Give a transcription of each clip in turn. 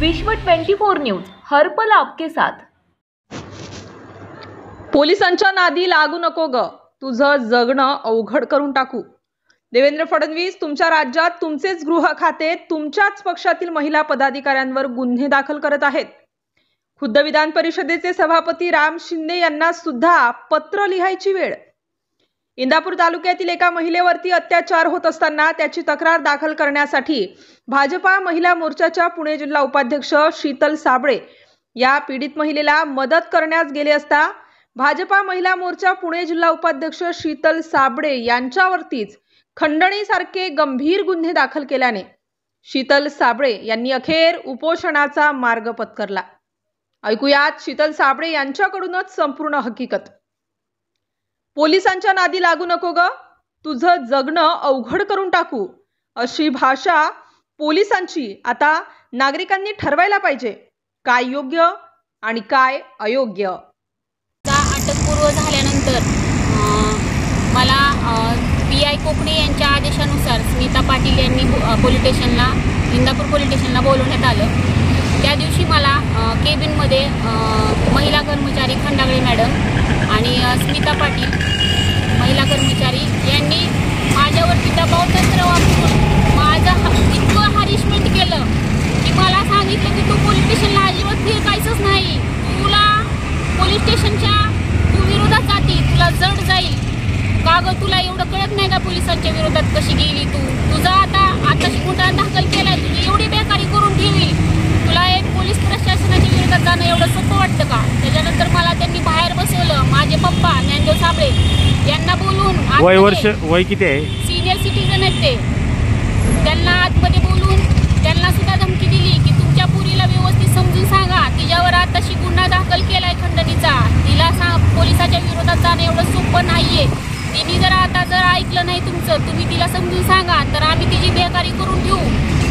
विश्व 24 न्यूज हर पल आपके साथ। पोलिसांच्या नादी लागू नको ग, तुझं जगणं अवघड करून टाकू। देवेंद्र फडणवीस तुमच्या राज्यात तुमचेच गृह खाते तुमच्याच पक्षातील महिला पदाधिकाऱ्यांवर गुन्हे दाखल करत आहेत। खुद्द विधान परिषदेचे सभापती राम शिंदे यांना सुद्धा पत्र लिहायची वेळ। इंदापूर तालुक्यातील एका महिलेवरती अत्याचार होत असताना त्याची तक्रार दाखल करण्यासाठी भाजपा महिला मोर्चाच्या पुणे जिल्हा उपाध्यक्ष शीतल साबळे या पीडित महिलेला मदत करण्यास गेले असता भाजपा महिला मोर्चा पुणे जिल्हा उपाध्यक्ष शीतल साबळे यांच्यावरतीच खंडणीसारखे गंभीर गुन्हे दाखल केल्याने शीतल साबळे यांनी अखेर उपोषणाचा मार्ग पत्करला। ऐकूयात शीतल साबळे यांच्याकडूनच संपूर्ण हकीकत। पोलिसांच्या नादी लागू नको ग, तुझं जगणं अवघड करून टाकू, अशी भाषा पोलिसांची आता नागरिकांनी ठरवायला पाहिजे। काय योग्य आणि काय अयोग्य। अटकपूर्व झाल्यानंतर मला PI कोकणे यांच्या आदेशानुसार स्मिता पाटील यांनी इंदापूर पोलीस स्टेशनला बोलवण्यात आलं। त्या दिवशी मला केबिनमध्ये महिला कर्मचारी खंडागळे मॅडम आणि स्मिता पाटील महिला कर्मचारी यांनी माझ्यावरती दबाव तंत्र वापरून माझं इतकं हॅरेसमेंट केलं की मला सांगितलं की तू पोलीस स्टेशनला अजिबात फिरकायचंच नाही, तुला पोलीस स्टेशनच्या विरोधात जाती, तुला जड जाईल का ग, तुला एवढं कळत नाही का पोलिसांच्या विरोधात कशी गेली तू, तुझा आता गुन्हा दाखल केलाय, तुझी एवढी बेकारी करून ठेवी, तुला एक पोलीस प्रशासनाच्या विरोधात जाणं एवढं सोपं वाटतं का। त्याच्यानंतर मला त्यांनी बाहेर बसवलं, माझे पप्पा ज्ञानदेव साबळे यांना बोलून वय किती आहे, सिनियर सिटीजन आहेत ते, त्यांना आतमध्ये बोलून त्यांना सुद्धा धमकी दिली की तुमच्या पुरीला व्यवस्थित समजून सांगा, तिच्यावर आताशी गुन्हा दाखल केलाय खंडणीचा, तिला पोलिसाच्या विरोधात जाणं एवढं सोपं नाहीये, तिने जर ऐकलं नाही तुमचं, तुम्ही तिला समजून सांगा तर आम्ही तिची बेकारी करून ठेवू,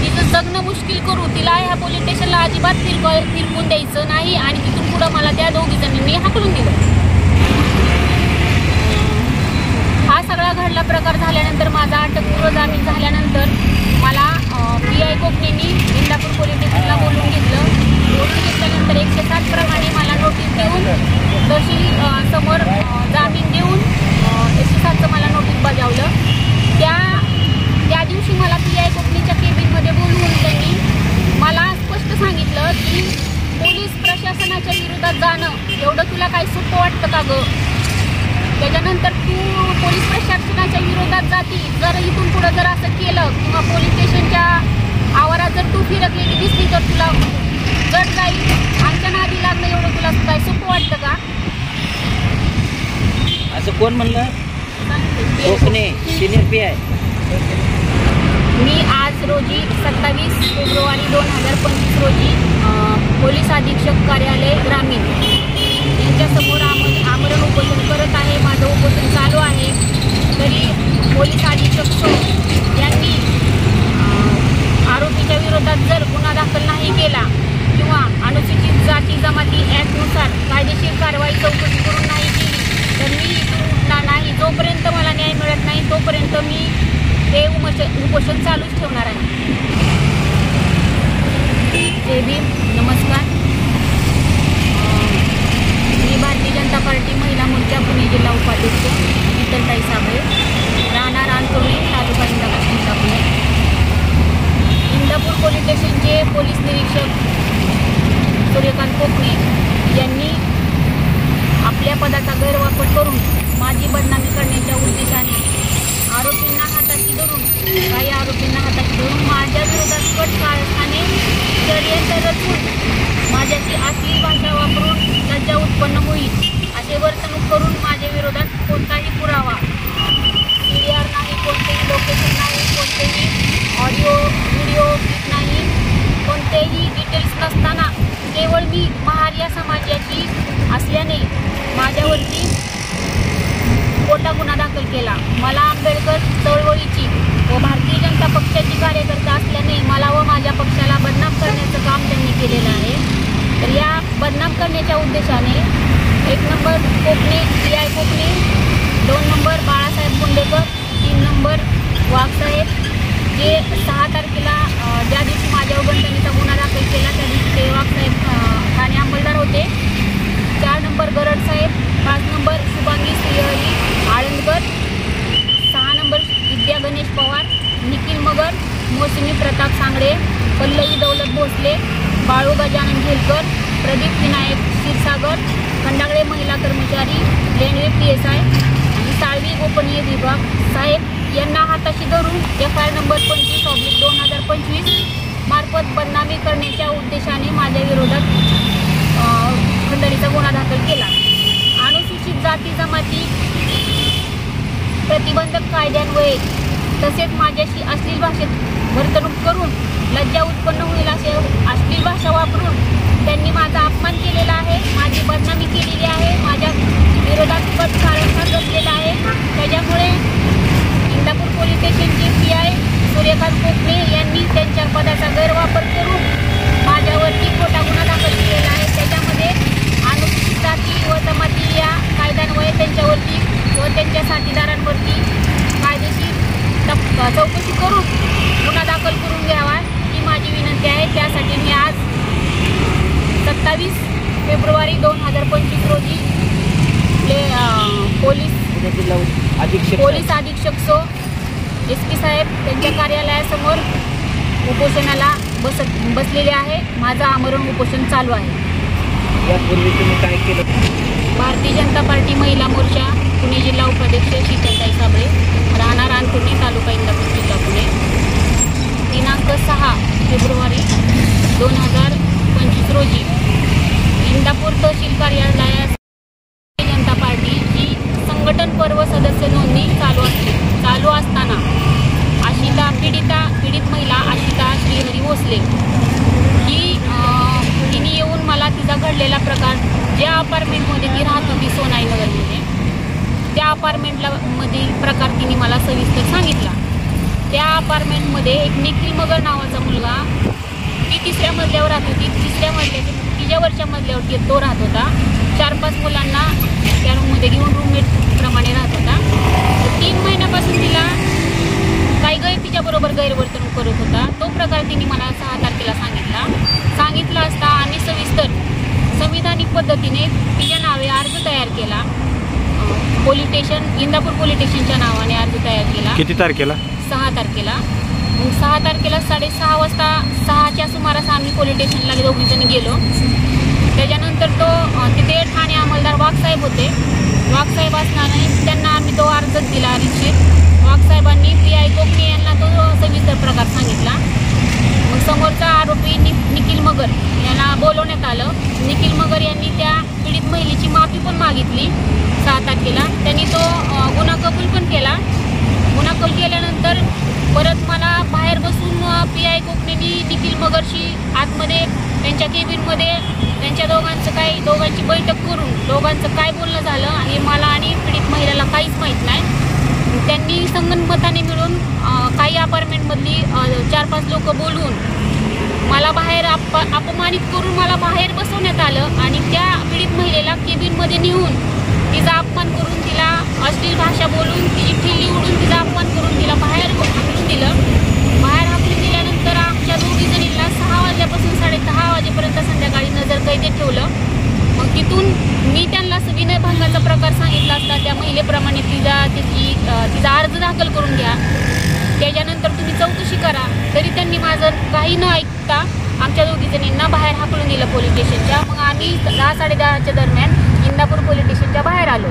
तिचं जगणं मुश्किल करू, तिला ह्या पोलीस स्टेशनला अजिबात फिरकून द्यायचं नाही। आणि तिथून पुढं मला त्या दोघी जणींनी हाकलून दिलं। हा सगळा घडला प्रकार झाल्यानंतर माझा अटकपूर्व जामीन झाल्यानंतर मला PI कोकणेंनी इंदापूर पोलीस स्टेशनला बोलून घेतल्यानंतर 107 प्रमाणे मला नोटीस देऊन तहसील समोर जामीन देऊन 107चं मला नोटीस बजावलं। त्या दिवशी मला PI कोकणेच्या केबिनमध्ये बोलवून त्यांनी मला स्पष्ट सांगितलं की पोलीस प्रशासनाच्या विरोधात जाणं एवढं तुला काय सोपं वाटतं का ग, त्याच्यानंतर तू पोलीस प्रशासनाच्या विरोधात जाती, जर इथून पुढं जर असं केलं किंवा पोलीस स्टेशनच्या आवारात जर तू फिरकलेली दिसली तर तुला जड जाईल, आमच्या नादी लागणं एवढं तुला काय सोपं वाटतं का। असं कोण म्हणलं? कोकणे सिनियर PI। मी आज रोजी 27 फेब्रुवारी 2025 रोजी पोलीस अधीक्षक कार्यालय ग्रामीण यांच्यासमोर आमरण उपोषण करत आहे। माझं उपोषण चालू आहे, तरी पोलीस अधीक्षक यांनी आरोपीच्या विरोधात जर गुन्हा दाखल नाही केला किंवा अनुसूचित जाती जमाती ॲक्टनुसार कायदेशीर कारवाई चौकशी करून नाही केली तर मी इथून उठणार नाही। जोपर्यंत मला न्याय मिळत नाही तोपर्यंत मी ते उपोषण चालूच ठेवणार आहे। जय भीम, नमस्कार। मी भारतीय जनता पार्टी महिला मोर्चा पुणे जिल्हा उपाध्यक्ष शीतल साबळे, राहणार अंतोली, तालुका जिल्हा पुणे। इंदापूर पोलीस स्टेशनचे पोलीस निरीक्षक सूर्यकांत कोकणे यांनी आपल्या पदाचा गैरवापर करून माझी बदनामी करण्याच्या उद्देशाने काही आरोपींना हाताशी धरून माझ्या विरोधात कट कारस्थाने षडयंत्र रचून माझ्याची असली भाषा वापरून लज्जा उत्पन्न होईल असे वर्तणूक करून माझ्या विरोधात कोणताही पुरावा, CDR नाही, कोणतेही लोकेशन नाही, कोणतेही ऑडिओ व्हिडिओ क्लिप नाही, कोणतेही डिटेल्स नसताना केवळ मी महार या समाजाची असल्याने माझ्यावरती खोटा गुन्हा दाखल केला। मला आंबेडकर चळवळीची व भारतीय जनता पक्षाची कार्यकर्ता असल्याने मला व माझ्या पक्षाला बदनाम करण्याचं काम त्यांनी केलेलं आहे। तर या बदनाम करण्याच्या उद्देशाने 1 नंबर कोकणे PI कोकणे, 2 नंबर बाळासाहेब कुंडेकर, 3 नंबर वाघसाहेब, जे 6 तारखेला ज्या दिवशी माझ्यावर गंडणीचा गुन्हा दाखल दाखल केला. त्या दिवशी ते वाघसाहेब ठाणे अंमलदार होते. 4 नंबर गरड साहेब, 5 नंबर शुभांगी श्रीहरी आळंदकर, 6 नंबर विद्या गणेश पवार, निखिल मगर, मोसमी प्रताप सांगडे, पल्लवी दौलत भोसले, बाळू गजानन झेलकर, प्रदीप विनायक क्षीरसागर, खंडागळे महिला कर्मचारी, रेल्वे PSI आणि साळवी गोपनीय विभाग साहेब यांना हाताशी धरून FIR नंबर 25/2025 मार्फत बदनामी करण्याच्या उद्देशाने माझ्या विरोधात खंडणीचा गुन्हा दाखल केला. अनुसूचित जाती जमाती प्रतिबंधक कायद्यान्वये तसेच माझ्याशी अश्लील भाषेत वर्तणूक करून लज्जा उत्पन्न होईल असे अश्लील भाषा वापरून त्यांनी माझा अपमान केलेला आहे, माझी बदनामी केलेली आहे, माझ्या विरोधात कट कारस्थान रचलेला आहे. त्याच्यामुळे इंदापूर पोलीस स्टेशनचे PI सूर्यकांत कोकणे यांनी त्यांच्या पदाचा गैरवापर करून माझ्यावरती खोटा गुन्हा दाखल केलेला आहे. त्याच्यामध्ये अनुसूचित जाती व जमाती या कायद्यान्वये त्यांच्यावरती व त्यांच्या साथीदारांवरती कायदेशीर चौकशी करून गुन्हा दाखल करून घ्यावा ही माझी विनंती आहे. त्यासाठी मी आज 27 फेब्रुवारी 2025 रोजी पोलीस अधीक्षक सो SP साहेब त्यांच्या कार्यालयासमोर उपोषणाला बसलेले आहे. माझं आमरण उपोषण चालू आहे. यापूर्वी तुम्ही काय केलं? भारतीय जनता पार्टी महिला मोर्चा पुणे जिल्हा उपाध्यक्ष शीतलताई साबळे, राहणार आणखुर्णी, तालुका इंदापूर, जिल्हा पुणे. दिनांक 6 फेब्रुवारी 2025 रोजी इंदापूर तहसील कार्यालयास भारतीय जनता पार्टीची संघटन पर्व सदस्य नोंदणी चालू असताना पीडित महिला आशिता श्रीहरी भोसले तिने येऊन मला तिचा घडलेला प्रकार, ज्या अपार्टमेंटमध्ये ती राहत होती सोनाईनगरमध्ये, त्या अपार्टमेंटमधील प्रकार तिने मला सविस्तर सांगितला. त्या अपार्टमेंटमध्ये एक निखिल मगर नावाचा मुलगा, ती 3ऱ्या मजल्यावर राहत होती. 3ऱ्या मजल्याच्या 3 वरच्या मजल्यावरती तो राहत होता. 4-5 मुलांना त्या रूममध्ये घेऊन रूममेटप्रमाणे राहत होता. 3 महिन्यापासून तिला काही तिच्याबरोबर गैरवर्तणूक करत होता. तो प्रकार तिने मला 6 तारखेला सांगितला असता आम्ही सविस्तर संविधानिक पद्धतीने तिच्या नावे अर्ज तयार केला. इंदापूर पोलीस स्टेशनच्या नावाने अर्ज तयार केला. किती तारखेला? 6 तारखेला. मग 6 तारखेला 6:30 वाजता 6च्या सुमारास आम्ही पोलीस स्टेशनला दोघीजणी गेलो. त्याच्यानंतर तिथे ठाणे अंमलदार वाघसाहेब होते. वाघसाहेब असणारे त्यांना आम्ही तो अर्ज दिला रितशीर. वाघसाहेबांनी PI कोकणे यांना तो सविस्तर प्रकार सांगितला. मग समोरचा आरोपी निखिल मगर यांना बोलवण्यात आलं. निखिल मगर यांनी त्या पीडित महिलेची माफी पण मागितली 6 तारखेला. त्यांनी तो गुन्हा कबूल पण केला. गुन्हा कबूल केल्यानंतर परत मला बाहेर बसून PI कोकणेंनी निखिल मगरशी आतमध्ये त्यांच्या केबिनमध्ये त्यांच्या दोघांची बैठक करून दोघांचं काय बोलणं झालं हे मला आणि पीडित महिलेला काहीच माहीत नाही. त्यांनी संगनमताने मिळून काही अपार्टमेंटमधली 4-5 लोक बोलवून मला बाहेर अपमानित करून मला बाहेर बसवण्यात आलं आणि त्या पीडित महिलेला केबिनमध्ये नेऊन तिचा अपमान करून, तिला अश्लील भाषा बोलून, तिची ठिल्ली उडून तिचा अपमान करून तिला बाहेर हाकलून दिलं. बाहेर हाकलून दिल्यानंतर आमच्या दोघी जणींना 6 वाजल्यापासून 10:30 वाजेपर्यंत संध्याकाळी नजरकैदेत ठेवलं. मग तिथून मी त्यांना विनयभंगाचा प्रकार सांगितला असता त्या महिलेप्रमाणे तिचा अर्ज दाखल करून घ्या, त्याच्यानंतर तुम्ही चौकशी करा, तरी त्यांनी माझं काही न ऐकता आमच्या दोघी जणींना बाहेर हाकलून दिलं पोलीस स्टेशनच्या. मग आम्ही 10-10:30च्या दरम्यान इंदापूर पोलीस स्टेशनच्या बाहेर आलो.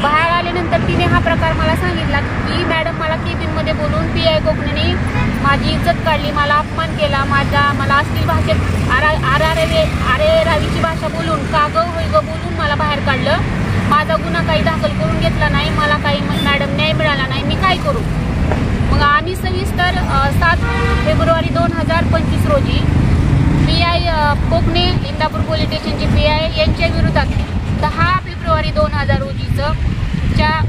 बाहेर आल्यानंतर तिने हा प्रकार मला सांगितला की मॅडम मला केबिनमध्ये बोलून PI कोकणेने माझी इज्जत काढली, मला अपमान केला, मला अश्लील भाषेत आरे रावीची भाषा बोलून का गं होय गं बोलून मला बाहेर काढलं. माझा गुन्हा काही दाखल करून घेतला नाही, मला काही मॅडम न्याय मिळाला नाही, मी काय करू. मग आम्ही सविस्तर 7 फेब्रुवारी 2025 रोजी PI कोकणे इंदापूर पोलीस स्टेशनचे PI यांच्या विरोधात 10 फेब्रुवारी 2000 रोजीचं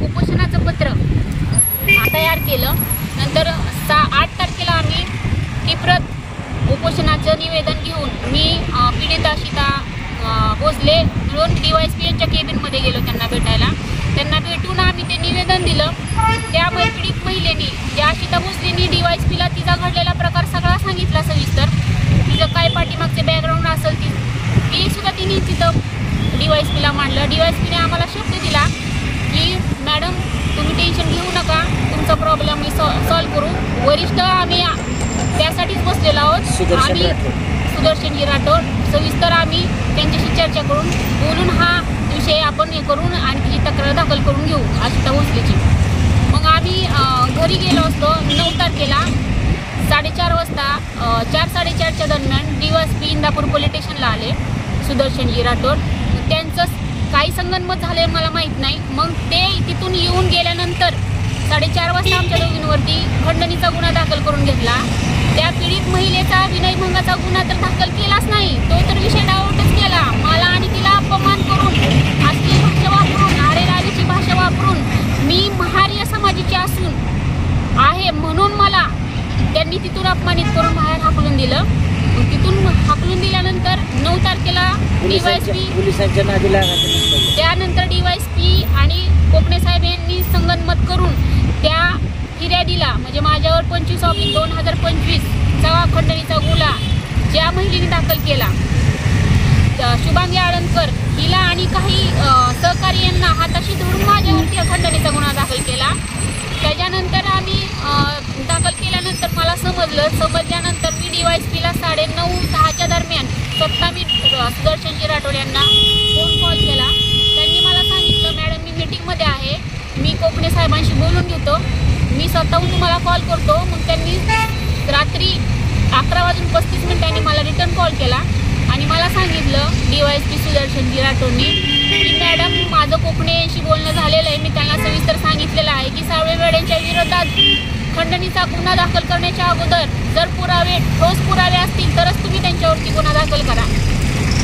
उपोषणाचं पत्र तयार केलं. नंतर 8 तारखेला आम्ही ती उपोषणाचं निवेदन घेऊन मी पीडित आशिता भोसले मिळून DYSP यांच्या केबिनमध्ये गेलो त्यांना भेटायला. त्यांना भेटून आम्ही ते निवेदन दिलं. त्यामुळे पीडित महिलेनी आशिता भोसलेंनी DYSPला तिचा घडलेला प्रकार सगळा सांगितला सविस्तर. तिचं काय पाठीमाग DYSPने आम्हाला शब्द दिला की मॅडम तुम्ही टेन्शन घेऊ नका, तुमचा प्रॉब्लेम मी सॉल्व करू. वरिष्ठ आम्ही त्यासाठीच बसलेलो आहोत. आम्ही सुदर्शनजी राठोड सविस्तर आम्ही त्यांच्याशी चर्चा करून बोलून हा विषय आपण हे करून आणि तिची तक्रार दाखल करून घेऊ आशिता भोसलेची. मग आम्ही घरी गेलो असतो 9 तारखेला 4:30 वाजता 4-4:30च्या दरम्यान DYSP इंदापूर पोलीस स्टेशनला आले सुदर्शनजी राठोड. त्यांचं काही संगनमत झाले मला माहीत नाही. मग ते तिथून येऊन गेल्यानंतर 4:30 वाजता आमच्या दोघींवरती खंडणीचा गुन्हा दाखल करून घेतला. त्या पीडित महिलेचा विनयभंगाचा गुन्हा तर दाखल केलाच नाही, तो तर विषय डाऊटच केला. मला आणि तिला अपमान करून, अश्लील भाषा वापरून, आरेरावीची भाषा वापरून, मी महार्य समाजाची असून आहे म्हणून मला त्यांनी तिथून अपमानित करून बाहेर हाकलून दिलं. तिथून हाकलून दिल्यानंतर 9 तारखेला DYSP पोलिसांच्या नादी लागायचं नसतं. त्यानंतर DYSP आणि कोकणे साहेब यांनी संगनमत करून त्या फिर्यादीला म्हणजे माझ्यावर 25/2025चा खंडणीचा गुन्हा ज्या महिलेने दाखल केला शुभांगी आळंदकर हिला आणि काही सहकार्यांना हाताशी धरून माझ्यावरती खंडणीचा गुन्हा दाखल केला. त्याच्यानंतर आम्ही दाखल केल्यानंतर मला समजल्यानंतर मी DYSPला 9:30-10च्या दरम्यान स्वतः मी सुदर्शनजी राठोड यांना फोन कॉल केला. त्यांनी मला सांगितलं मॅडम मी मीटिंगमध्ये आहे, मी कोकणे साहेबांशी बोलून घेतो, मी स्वतःहून तुम्हाला कॉल करतो. मग त्यांनी रात्री 11:35 मला रिटर्न कॉल केला आणि मला सांगितलं DYSP सुदर्शनजी राठोडनी की मॅडम माझं कोकणेशी बोलणं झालेलं आहे. मी त्यांना सविस्तर सांगितलेलं आहे की साळवे वेड्यांच्या विरोधात खंडणीचा गुन्हा दाखल करण्याच्या अगोदर जर ठोस पुरावे असतील तरच तुम्ही त्यांच्यावरती गुन्हा दाखल करा.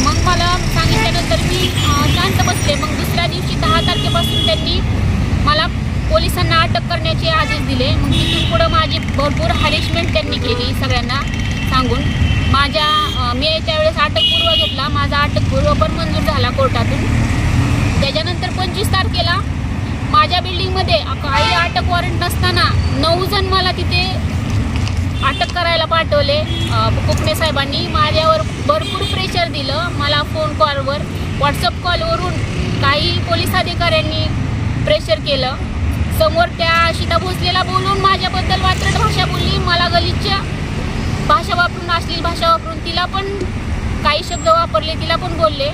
मग मला सांगितल्यानंतर मी शांत बसले. मग दुसऱ्या दिवशी 10 तारखेपासून त्यांनी मला पोलिसांना अटक करण्याचे आदेश दिले. मग तिथून पुढं माझी भरपूर हॅरेसमेंट त्यांनी केली सगळ्यांना सांगून. मी त्यावेळेस अटकपूर्व घेतला, माझा अटकपूर्व पण मंजूर झाला कोर्टातून. त्याच्यानंतर 25 तारखेला माझ्या बिल्डिंगमध्ये काही अटक वॉरंट नसताना 9 जण मला तिथे अटक करायला पाठवले. कोकणे साहेबांनी माझ्यावर भरपूर प्रेशर दिलं. मला फोन कॉलवर व्हॉट्सअप कॉलवरून काही पोलीस अधिकाऱ्यांनी प्रेशर केलं. समोर त्या आशिता भोसलेला बोलून माझ्याबद्दल वात्रट भाषा बोलली, मला गलिच्छ भाषा वापरून, अश्लील भाषा वापरून तिला पण काही शब्द वापरले, तिला पण बोलले.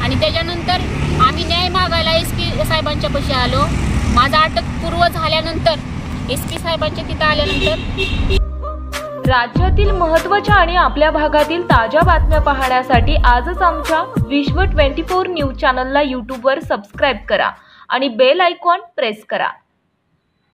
आणि त्याच्यानंतर आम्ही न्याय मागायला SP साहेबांच्या पाशी आलो. माझा अटकपूर्व झाल्यानंतर SP साहेबांच्या तिथं आल्यानंतर राज्यातील महत्त्वाच्या आणि आपल्या भागातील ताज्या बातम्या पाहण्यासाठी आजच आमच्या विश्व 24 न्यूज चॅनलला YouTubeवर सबस्क्राईब करा आणि बेल आयकॉन प्रेस करा.